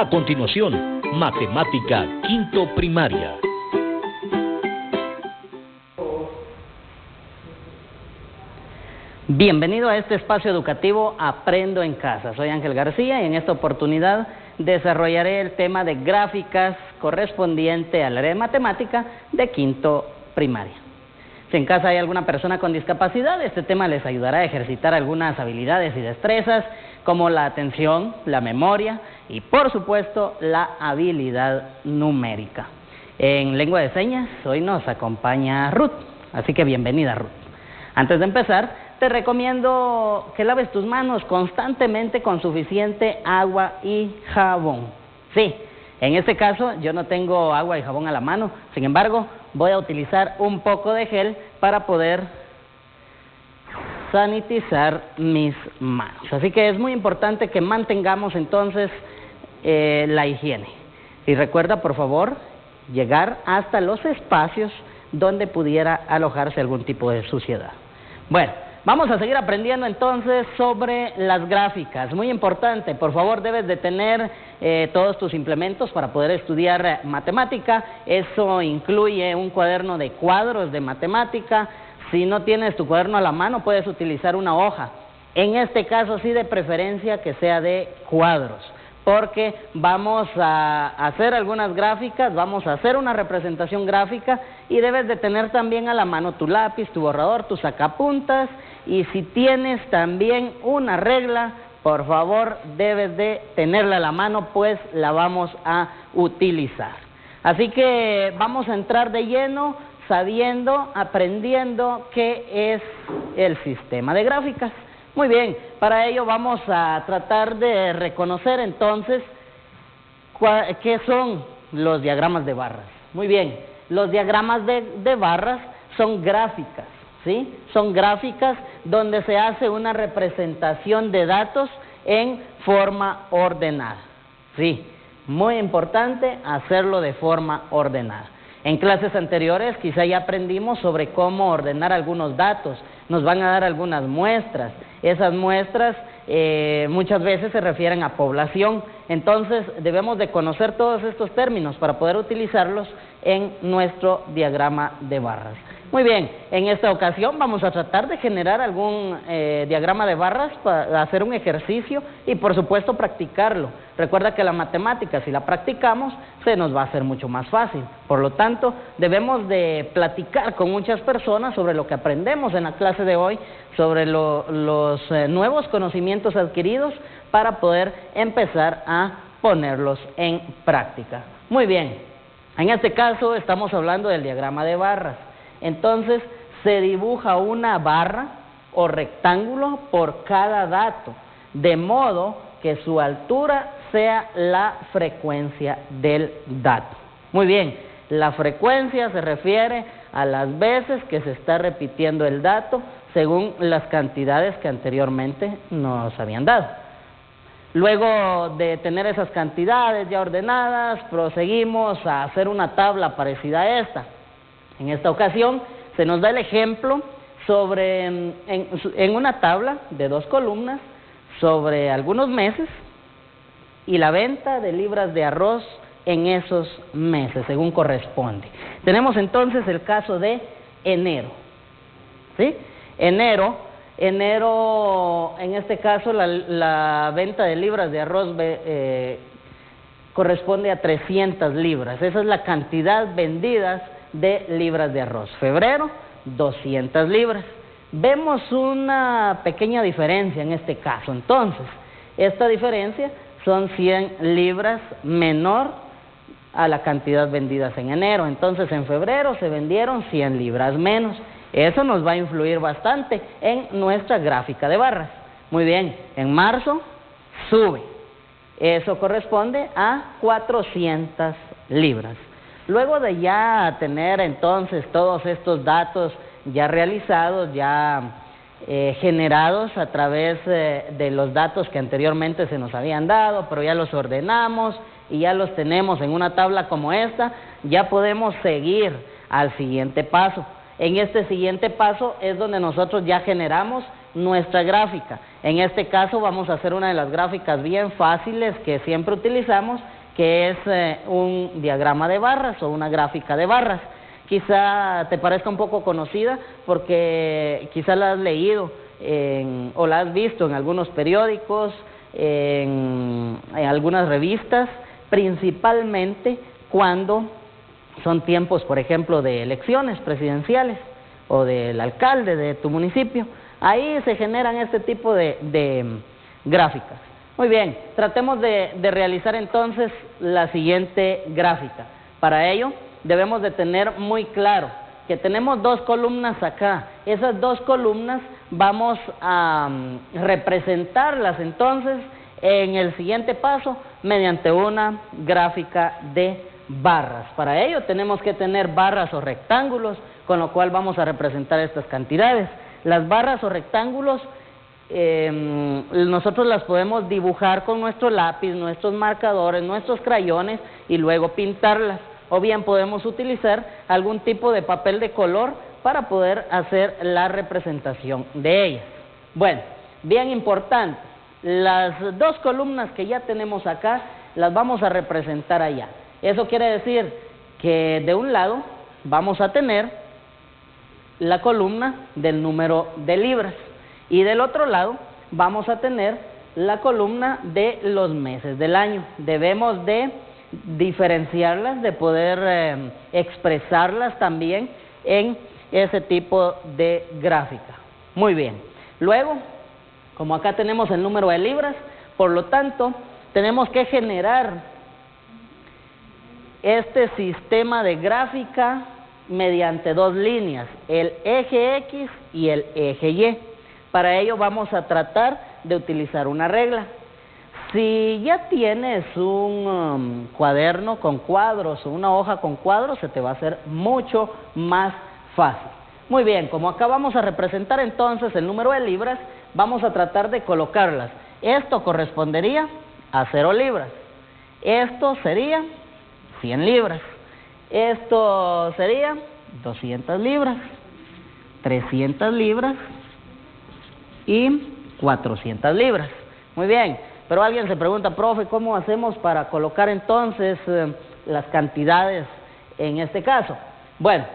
A continuación, Matemática Quinto Primaria. Bienvenido a este espacio educativo Aprendo en Casa. Soy Ángel García y en esta oportunidad desarrollaré el tema de gráficas correspondiente al área de matemática de quinto primaria. Si en casa hay alguna persona con discapacidad, este tema les ayudará a ejercitar algunas habilidades y destrezas como la atención, la memoria y por supuesto la habilidad numérica. En lengua de señas hoy nos acompaña Ruth, así que bienvenida Ruth. Antes de empezar, te recomiendo que laves tus manos constantemente con suficiente agua y jabón. Sí, en este caso yo no tengo agua y jabón a la mano, sin embargo voy a utilizar un poco de gel para poder sanitizar mis manos. Así que es muy importante que mantengamos entonces la higiene. Y recuerda, por favor, llegar hasta los espacios donde pudiera alojarse algún tipo de suciedad. Bueno, vamos a seguir aprendiendo entonces sobre las gráficas. Muy importante, por favor debes de tener todos tus implementos para poder estudiar matemática. Eso incluye un cuaderno de cuadros de matemática. Si no tienes tu cuaderno a la mano, puedes utilizar una hoja. En este caso sí, de preferencia que sea de cuadros, porque vamos a hacer algunas gráficas, vamos a hacer una representación gráfica y debes de tener también a la mano tu lápiz, tu borrador, tus sacapuntas, y si tienes también una regla, por favor debes de tenerla a la mano, pues la vamos a utilizar. Así que vamos a entrar de lleno sabiendo, aprendiendo qué es el sistema de gráficas. Muy bien, para ello vamos a tratar de reconocer entonces qué son los diagramas de barras. Muy bien, los diagramas de barras son gráficas, ¿sí? Son gráficas donde se hace una representación de datos en forma ordenada. Sí, muy importante hacerlo de forma ordenada. En clases anteriores quizá ya aprendimos sobre cómo ordenar algunos datos, nos van a dar algunas muestras. Esas muestras muchas veces se refieren a población, entonces debemos de conocer todos estos términos para poder utilizarlos en nuestro diagrama de barras. Muy bien, en esta ocasión vamos a tratar de generar algún diagrama de barras para hacer un ejercicio y por supuesto practicarlo. Recuerda que la matemática, si la practicamos, se nos va a hacer mucho más fácil. Por lo tanto, debemos de platicar con muchas personas sobre lo que aprendemos en la clase de hoy, sobre los nuevos conocimientos adquiridos para poder empezar a ponerlos en práctica. Muy bien, en este caso estamos hablando del diagrama de barras. Entonces, se dibuja una barra o rectángulo por cada dato, de modo que su altura sea la frecuencia del dato. Muy bien, la frecuencia se refiere a las veces que se está repitiendo el dato según las cantidades que anteriormente nos habían dado. Luego de tener esas cantidades ya ordenadas, proseguimos a hacer una tabla parecida a esta. En esta ocasión se nos da el ejemplo sobre, en una tabla de 2 columnas sobre algunos meses y la venta de libras de arroz en esos meses, según corresponde. Tenemos entonces el caso de enero, ¿sí? Enero, en este caso la venta de libras de arroz corresponde a 300 libras, esa es la cantidad vendidas de libras de arroz. Febrero, 200 libras. Vemos una pequeña diferencia en este caso. Entonces, esta diferencia son 100 libras menor a la cantidad vendidas en enero. Entonces, en febrero se vendieron 100 libras menos. Eso nos va a influir bastante en nuestra gráfica de barras. Muy bien, en marzo sube. Eso corresponde a 400 libras. Luego de ya tener entonces todos estos datos ya realizados, ya generados a través de los datos que anteriormente se nos habían dado, pero ya los ordenamos y ya los tenemos en una tabla como esta, ya podemos seguir al siguiente paso. En este siguiente paso es donde nosotros ya generamos nuestra gráfica. En este caso vamos a hacer una de las gráficas bien fáciles que siempre utilizamos, que es un diagrama de barras o una gráfica de barras. Quizá te parezca un poco conocida porque quizá la has leído o la has visto en algunos periódicos, en algunas revistas, principalmente cuando son tiempos, por ejemplo, de elecciones presidenciales o del alcalde de tu municipio. Ahí se generan este tipo de gráficas. Muy bien, tratemos de realizar entonces la siguiente gráfica. Para ello debemos de tener muy claro que tenemos dos columnas acá. Esas dos columnas vamos a representarlas entonces en el siguiente paso mediante una gráfica de barras. Para ello tenemos que tener barras o rectángulos, con lo cual vamos a representar estas cantidades. Las barras o rectángulos nosotros las podemos dibujar con nuestro lápiz, nuestros marcadores, nuestros crayones y luego pintarlas. O bien podemos utilizar algún tipo de papel de color para poder hacer la representación de ellas. Bueno, bien importante, las dos columnas que ya tenemos acá las vamos a representar allá. Eso quiere decir que de un lado vamos a tener la columna del número de libras y del otro lado vamos a tener la columna de los meses del año. Debemos de diferenciarlas, de poder expresarlas también en ese tipo de gráfica. Muy bien, luego, como acá tenemos el número de libras, por lo tanto, tenemos que generar este sistema de gráfica mediante dos líneas, el eje X y el eje Y. Para ello vamos a tratar de utilizar una regla. Si ya tienes un cuaderno con cuadros o una hoja con cuadros, se te va a hacer mucho más fácil. Muy bien, como acá vamos a representar entonces el número de libras, vamos a tratar de colocarlas. Esto correspondería a 0 libras. Esto sería 100 libras. Esto sería 200 libras, 300 libras y 400 libras. Muy bien. Pero alguien se pregunta, profe, ¿cómo hacemos para colocar entonces las cantidades en este caso? Bueno,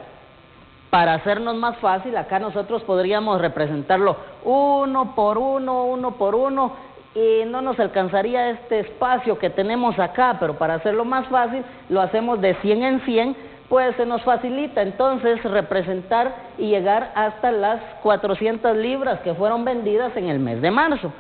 para hacernos más fácil, acá nosotros podríamos representarlo uno por uno, y no nos alcanzaría este espacio que tenemos acá, pero para hacerlo más fácil, lo hacemos de 100 en 100, pues se nos facilita entonces representar y llegar hasta las 400 libras que fueron vendidas en el mes de marzo.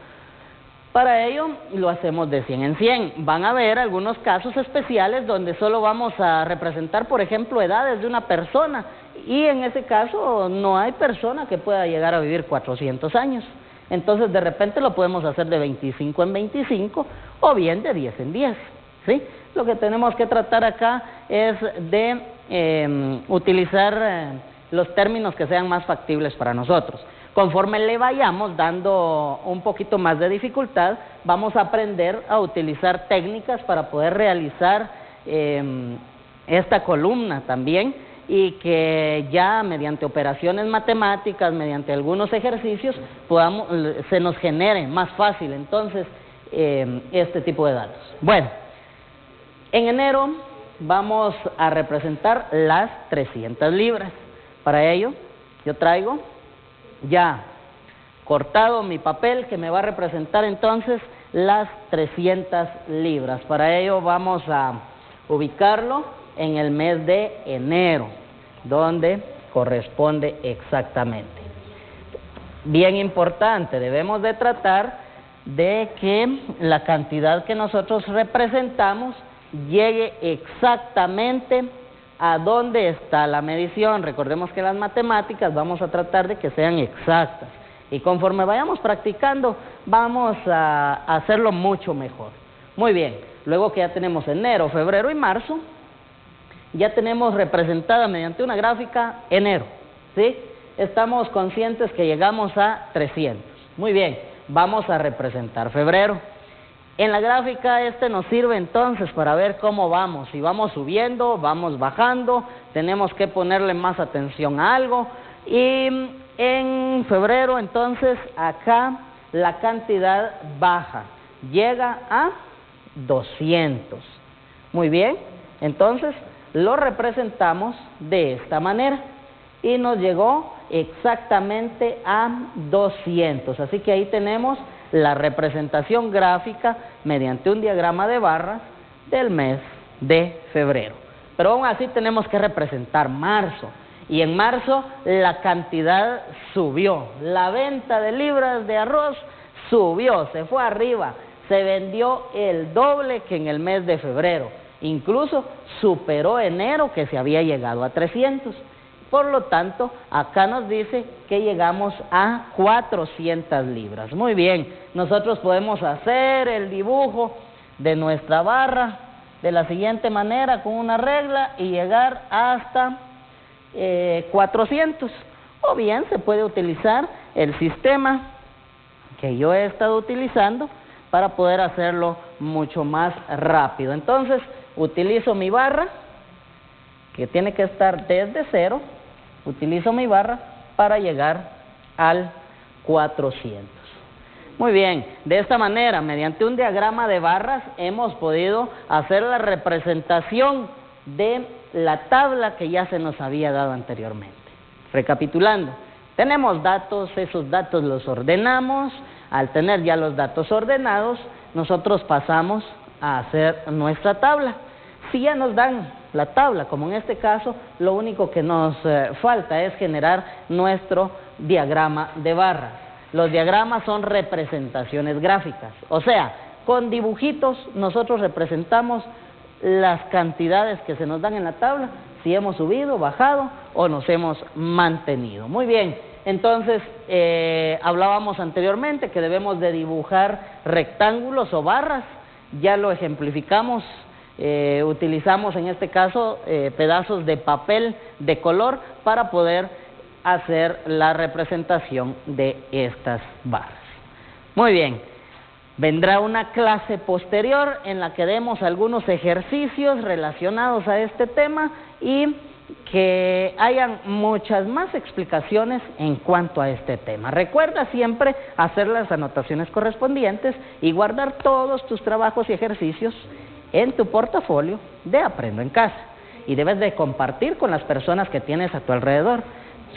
Para ello lo hacemos de 100 en 100. Van a haber algunos casos especiales donde solo vamos a representar, por ejemplo, edades de una persona, y en ese caso no hay persona que pueda llegar a vivir 400 años. Entonces de repente lo podemos hacer de 25 en 25 o bien de 10 en 10, ¿sí? Lo que tenemos que tratar acá es de utilizar los términos que sean más factibles para nosotros. Conforme le vayamos dando un poquito más de dificultad, vamos a aprender a utilizar técnicas para poder realizar esta columna también, y que ya mediante operaciones matemáticas, mediante algunos ejercicios, se nos genere más fácil entonces este tipo de datos. Bueno, en enero vamos a representar las 300 libras. Para ello, yo traigo ya cortado mi papel que me va a representar entonces las 300 libras. Para ello vamos a ubicarlo en el mes de enero, donde corresponde exactamente. Bien importante, debemos de tratar de que la cantidad que nosotros representamos llegue exactamente a dónde está la medición. Recordemos que las matemáticas vamos a tratar de que sean exactas, y conforme vayamos practicando vamos a hacerlo mucho mejor. Muy bien, luego que ya tenemos enero, febrero y marzo, ya tenemos representada mediante una gráfica enero, ¿sí? Estamos conscientes que llegamos a 300. Muy bien, vamos a representar febrero. En la gráfica nos sirve entonces para ver cómo vamos, si vamos subiendo, vamos bajando, tenemos que ponerle más atención a algo. Y en febrero entonces acá la cantidad baja, llega a 200. Muy bien, entonces lo representamos de esta manera y nos llegó exactamente a 200. Así que ahí tenemos la representación gráfica mediante un diagrama de barras del mes de febrero. Pero aún así tenemos que representar marzo. Y en marzo la cantidad subió, la venta de libras de arroz subió, se fue arriba, se vendió el doble que en el mes de febrero, incluso superó enero, que se había llegado a 300. Por lo tanto, acá nos dice que llegamos a 400 libras. Muy bien, nosotros podemos hacer el dibujo de nuestra barra de la siguiente manera, con una regla, y llegar hasta 400, o bien se puede utilizar el sistema que yo he estado utilizando para poder hacerlo mucho más rápido. Entonces utilizo mi barra, que tiene que estar desde 0, utilizo mi barra para llegar al 400. Muy bien, de esta manera, mediante un diagrama de barras, hemos podido hacer la representación de la tabla que ya se nos había dado anteriormente. Recapitulando, tenemos datos, esos datos los ordenamos. Al tener ya los datos ordenados, nosotros pasamos a hacer nuestra tabla. Si ya nos dan la tabla, como en este caso, lo único que nos falta es generar nuestro diagrama de barras. Los diagramas son representaciones gráficas, o sea, con dibujitos nosotros representamos las cantidades que se nos dan en la tabla, si hemos subido, bajado o nos hemos mantenido. Muy bien, entonces hablábamos anteriormente que debemos de dibujar rectángulos o barras, ya lo ejemplificamos, utilizamos en este caso pedazos de papel de color para poder hacer la representación de estas barras. Muy bien. Vendrá una clase posterior en la que demos algunos ejercicios relacionados a este tema y que hayan muchas más explicaciones en cuanto a este tema. Recuerda siempre hacer las anotaciones correspondientes y guardar todos tus trabajos y ejercicios en tu portafolio de Aprendo en Casa. Y debes de compartir con las personas que tienes a tu alrededor.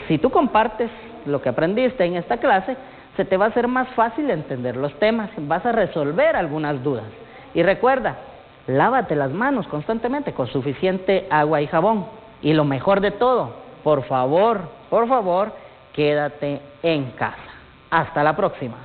Si tú compartes lo que aprendiste en esta clase, se te va a hacer más fácil entender los temas, vas a resolver algunas dudas. Y recuerda, lávate las manos constantemente con suficiente agua y jabón. Y lo mejor de todo, por favor, quédate en casa. Hasta la próxima.